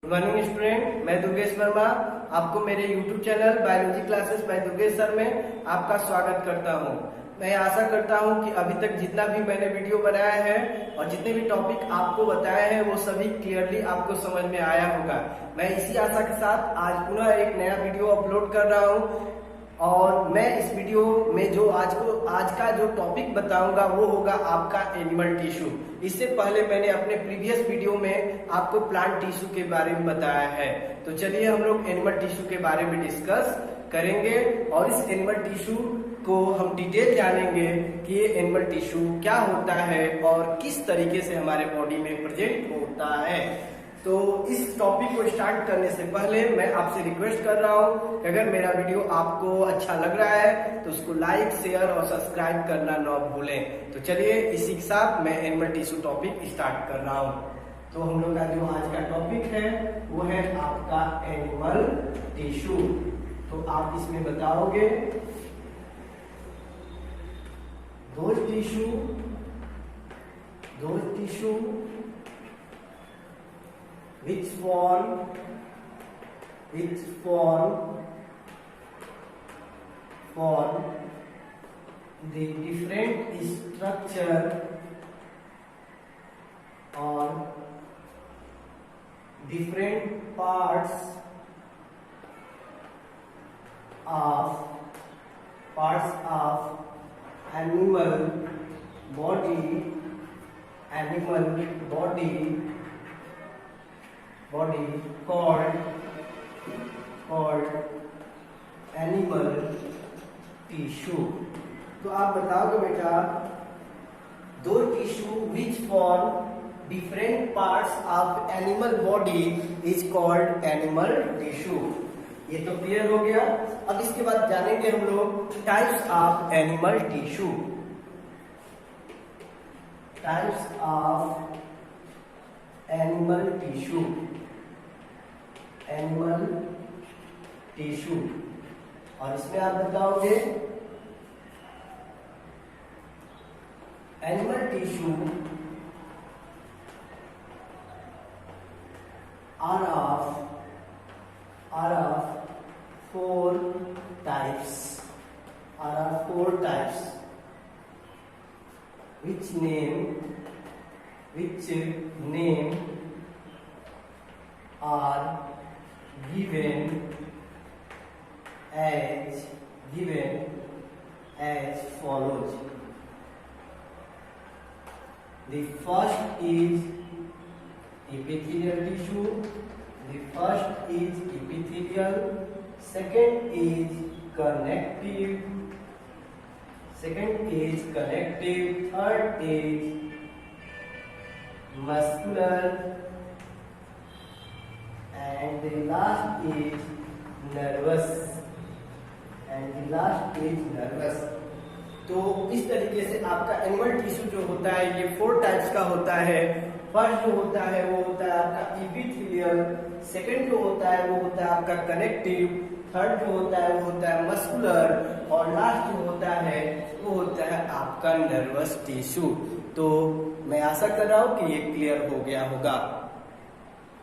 Good morning student, मैं दुर्गेश वर्मा आपको मेरे YouTube channel biology classes bye Durgesh sir में आपका स्वागत करता हूं। मैं आशा करता हूं कि अभी तक जितना भी मैंने वीडियो बनाया है और जितने भी टॉपिक आपको बताए हैं वो सभी क्लियरली आपको समझ में आया होगा। मैं इसी आशा के साथ आज पुनः एक नया वीडियो अपलोड कर रहा हूं और मैं इस वीडियो में जो आज का जो टॉपिक बताऊंगा वो होगा आपका एनिमल टिश्यू। इससे पहले मैंने अपने प्रीवियस वीडियो में आपको प्लांट टिश्यू के बारे में बताया है, तो चलिए हम लोग एनिमल टिश्यू के बारे में डिस्कस करेंगे और इस एनिमल टिश्यू को हम डिटेल जानेंगे कि ये एनिमल टिश्यू क्या होता है और किस तरीके से हमारे बॉडी में प्रेजेंट होता है। तो इस टॉपिक को स्टार्ट करने से पहले मैं आपसे रिक्वेस्ट कर रहा हूं कि अगर मेरा वीडियो आपको अच्छा लग रहा है तो उसको लाइक, शेयर और सब्सक्राइब करना ना भूलें। तो चलिए इसी के साथ मैं एनिमल टिश्यू टॉपिक स्टार्ट कर रहा हूं। तो हम लोग का जो आज का टॉपिक है वो है आपका एनिमल टिश्यू। तो आप इसमें बताओगे those tissue which form the different structure or different parts of animal body called animal tissue. तो आप बताओगे बेटा दो tissue which form different parts of animal body is called animal tissue. ये तो क्लियर हो गया। अब इसके बाद जानेंगे हम लोग types of animal tissue. Types of animal tissue. और इसमें आप बताओगे animal tissue are of four types, which name are given as follows. The first is epithelial tissue. Second is connective. Third is muscular, and the last is nervous. तो इस तरीके से आपका animal tissue जो होता है ये 4 टाइप्स का होता है। फर्स्ट जो होता है वो होता है आपका इपिथेलियल, सेकंड जो होता है वो होता है आपका कनेक्टिव, थर्ड जो होता है वो होता है मस्कुलर और लास्ट जो होता है वो होता है आपका नर्वस टिश्यू। तो मैं आशा कर रहा हूं कि ये क्लियर हो गया होगा।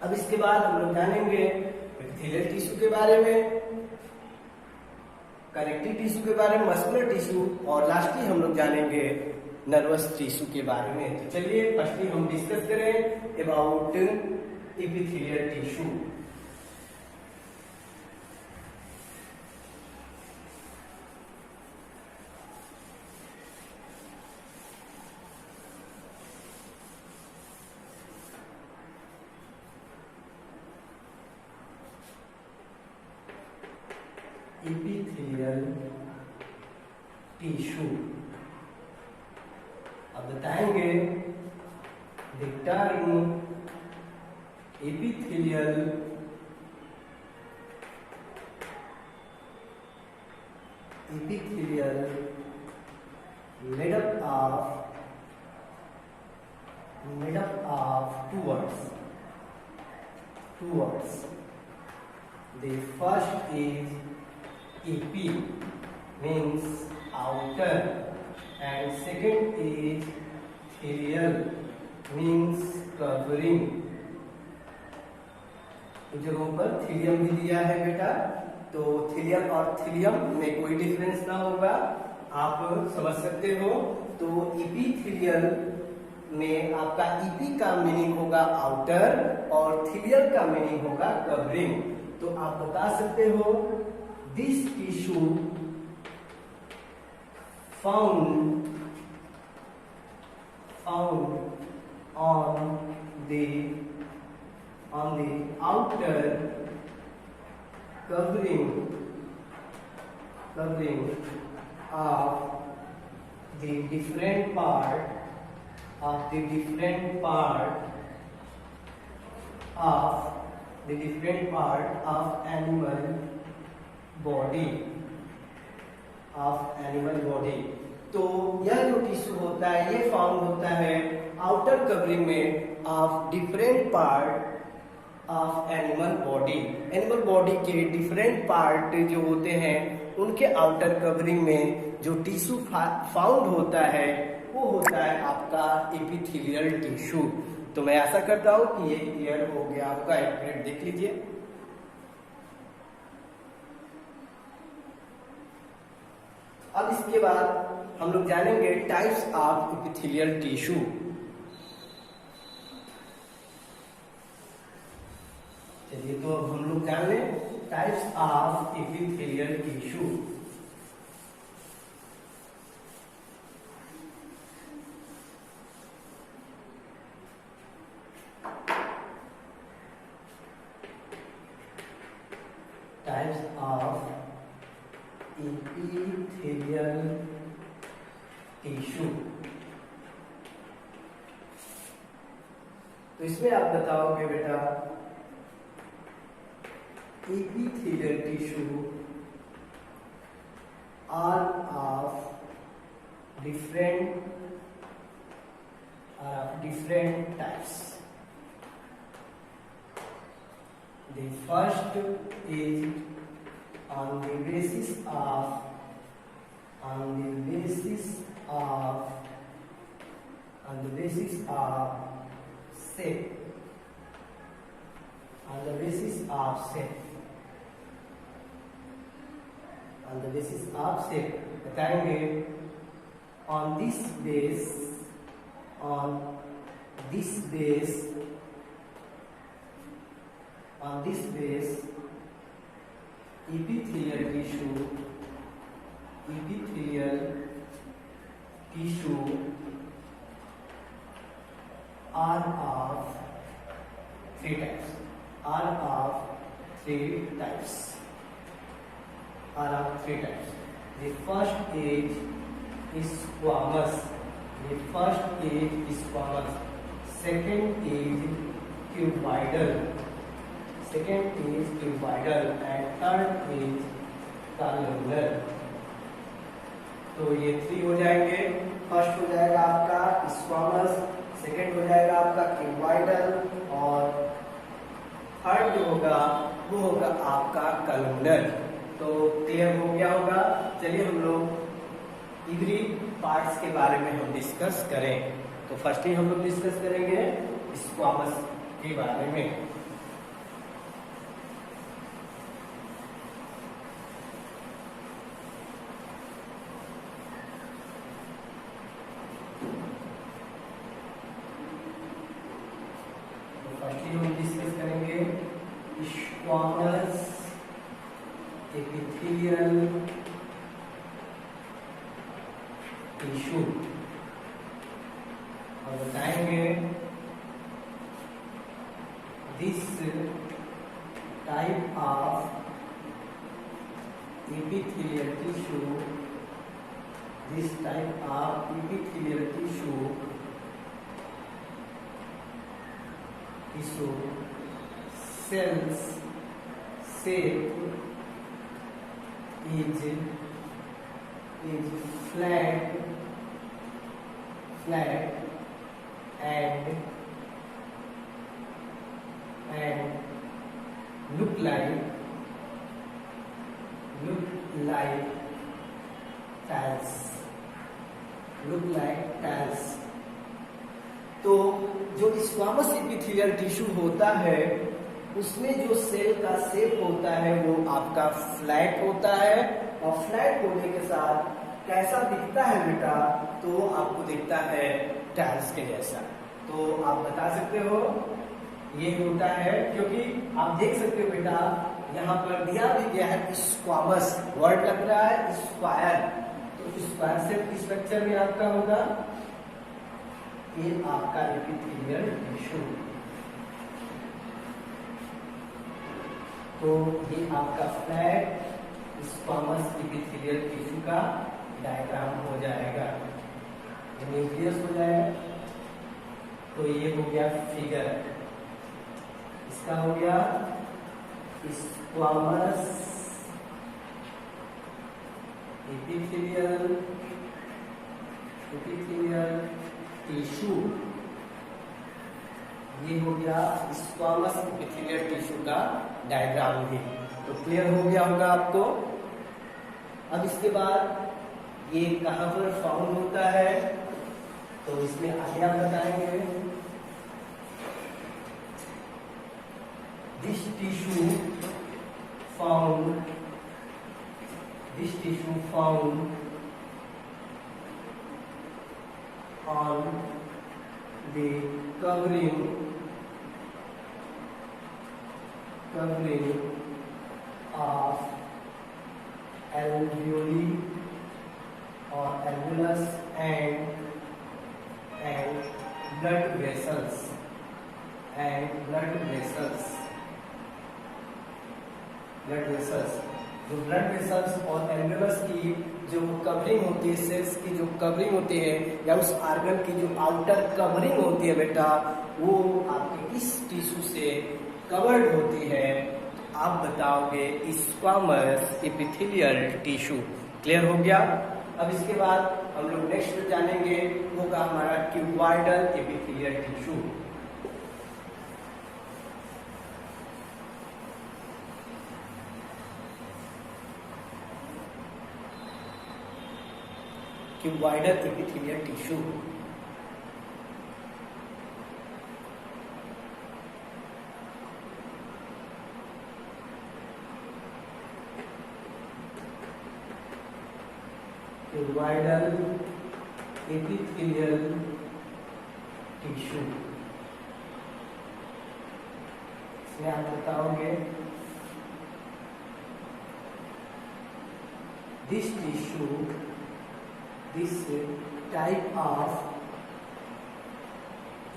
अब इसके बाद हम लोग जानेंगे इपिथेलियल टिश्यू के बारे में, कनेक्टिव टिश्यू के बारे में, मस्कुलर टिश्यू और लास्टली हम लोग जानेंगे नर्वस टिश्यू के बारे में। तो चलिए फर्स्टली हम डिस्कस करें about epithelial tissue. Epithelial tissue अब बताएंगे the term epithelial made up of two words. The first is epi, means outer, and second is therial, means covering. जगहों पर थीलियम भी दिया है बेटा। तो थीलियम और थीलियम में कोई डिफरेंस ना होगा, आप समझ सकते हो। तो इपीथेलियल में आपका ईपी का मीनिंग होगा आउटर और थीलियल का मीनिंग होगा कवरिंग। तो आप बता सकते हो this tissue found on the outer covering of the different part of the different part of animal body। तो यह जो टिश्यू होता है ये फाउंड होता है आउटर कवरिंग में of different part of animal body के डिफरेंट पार्ट जो होते हैं उनके आउटर कवरिंग में जो टिश्यू फाउंड होता है वो होता है आपका एपिथेलियल टिश्यू। तो मैं आशा करता हूं कि ये क्लियर हो गया आपका। एक मिनट देख लीजिए। अब इसके बाद हम लोग जानेंगे टाइप्स ऑफ एपिथेलियल टिश्यू। चलिए तो अब हम लोग जान लें types of epithelial tissue. Types of epithelial tissue. तो इसमें आप बताओगे बेटा epithelial tissue are of different types. The first is on the basis of shape, बताएंगे on this base epithelial tissue are of three types. The first is squamous. Second is cuboidal, and third is columnar। तो ये 3 हो जाएंगे। First हो जाएगा आपका squamous, second हो जाएगा आपका क्यूबॉइडल और थर्ड जो होगा वो होगा आपका कलमनर। तो क्लियर हो गया होगा। चलिए हम लोग इवरी पार्ट्स के बारे में हम डिस्कस करें। तो फर्स्ट ही हम लोग डिस्कस करेंगे स्क्वामस के बारे में। डिस्कस करेंगे स्क्वामस एपिथेलियल टिश्यू और बताएंगे this type of epithelial tissue cells shape is flat and look like tiles। तो जो स्क्वामस एपिथेलियल टिश्यू होता है उसमें जो सेल का शेप होता है वो आपका फ्लैट होता है, और फ्लैट होने के साथ कैसा दिखता है बेटा, तो आपको दिखता है टाइल्स के जैसा। तो आप बता सकते हो ये होता है, क्योंकि आप देख सकते हो बेटा यहाँ पर दिया भी गया है स्क्वामस, वर्ड लग रहा है स्क्वायर, तो स्क्वायर से स्ट्रक्चर में आपका होगा ये आपका एपिथेलियल टिश्यू। तो ये आपका फ्लैट स्क्वामस एपिथेलियल टिश्यू का डायग्राम हो जाएगा, न्यूक्लियस हो जाएगा। तो ये हो गया फिगर, इसका हो गया स्क्वामस एपिथेलियल टिश्यू, ये हो गया स्क्वामस एपिथेलियल टिश्यू का डायग्राम भी। तो क्लियर हो गया होगा आपको। अब इसके बाद ये कहाँ पर फाउंड होता है, तो इसमें आगे आप बताएंगे। This tissue found on the covering of alveoli or alveolus and blood vessels जो ब्लड वेसल्स और एल्वेलस की जो कवरिंग होती है, सेल्स की जो कवरिंग होती है या उस ऑर्गन की जो आउटर कवरिंग होती है बेटा, वो आपके इस टिश्यू से कवर्ड होती है। आप बताओगे स्क्वामस एपिथेलियल टिश्यू। क्लियर हो गया। अब इसके बाद हम लोग नेक्स्ट जानेंगे, होगा हमारा cuboidal epithelial tissue. Cuboidal epithelial tissue cuboidal epithelial tissue, इसमें आप बताओगे this tissue, this type of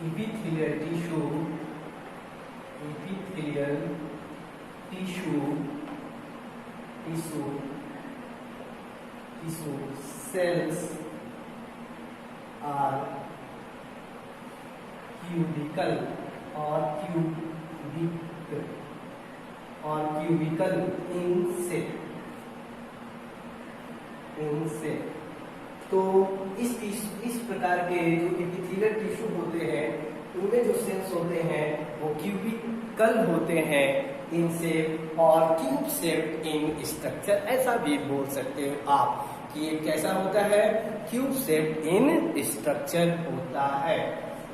epithelial tissue cells are cubical in shape। तो इस प्रकार के जो एपिथेलियल टिश्यू होते हैं उनमें जो सेल्स होते हैं वो क्यूबिकल होते हैं इन शेप और क्यूब शेप इन स्ट्रक्चर, ऐसा भी बोल सकते हो आप कि ये कैसा होता है, क्यूब शेप इन स्ट्रक्चर होता है।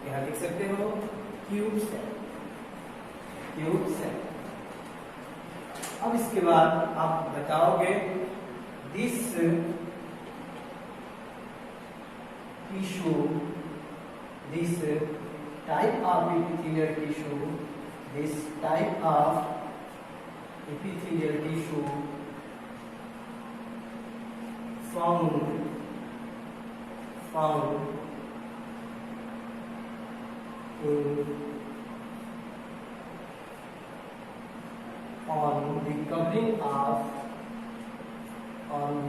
यहाँ लिख सकते हो क्यूब शेप। अब इसके बाद आप बताओगे this tissue, this type of epithelial tissue found on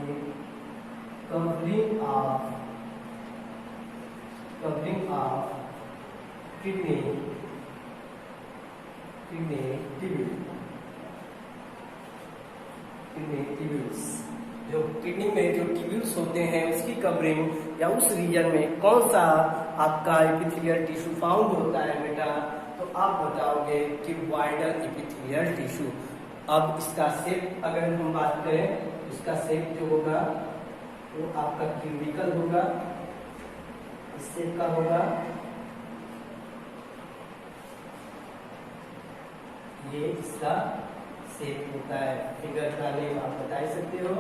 the covering of kidney tubules। जो किडनी में जो ट्यूब्यूल्स होते हैं उसकी कवरिंग या उस रीजन में कौन सा आपका एपिथेलियल टिश्यू फाउंड होता है बेटा, तो आप बताओगे क्यूबॉइडल एपिथेलियल टिश्यू। अब इसका शेप अगर हम बात करें, इसका शेप जो होगा वो आपका क्यूबिकल होगा, इस शेप का होगा। ये इसका शेप होता है। फिगर का नेम आप बता सकते हो,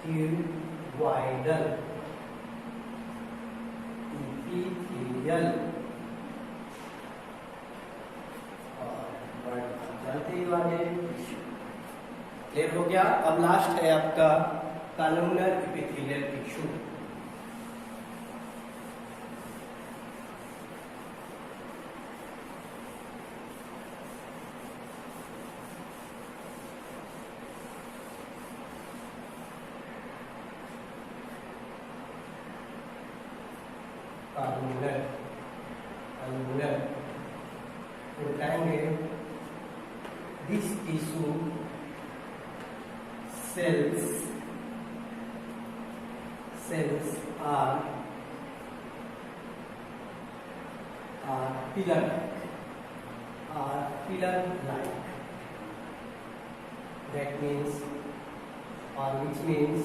क्यूबॉइडल एपिथेलियल। और जानते ही वाले क्लियर हो गया। अब लास्ट है आपका कॉलमनर एपिथेलियल टिश्यू। कॉलमनर बताएंगे this tissue cells are pillar like, that means or which means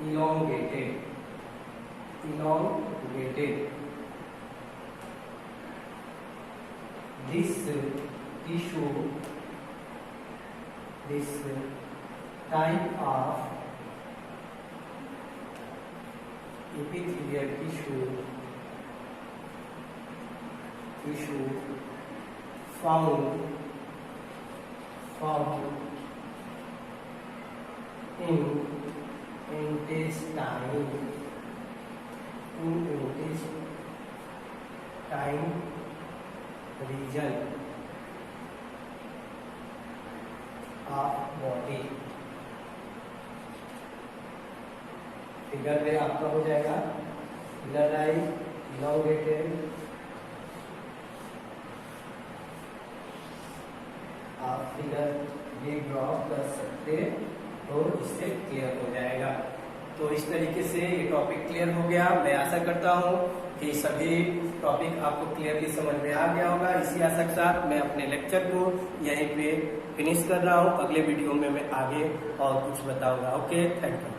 elongated. This tissue, this type of epithelial tissue found in intestine region of body। Figure में आपका हो जाएगा elongated, आप figure ये draw कर सकते तो इससे क्लियर हो जाएगा। तो इस तरीके से ये टॉपिक क्लियर हो गया। मैं आशा करता हूँ कि सभी टॉपिक आपको क्लियरली समझ में आ गया होगा। इसी आशा के साथ मैं अपने लेक्चर को यहीं पे फिनिश कर रहा हूँ। अगले वीडियो में मैं आगे और कुछ बताऊंगा। Okay, thank you.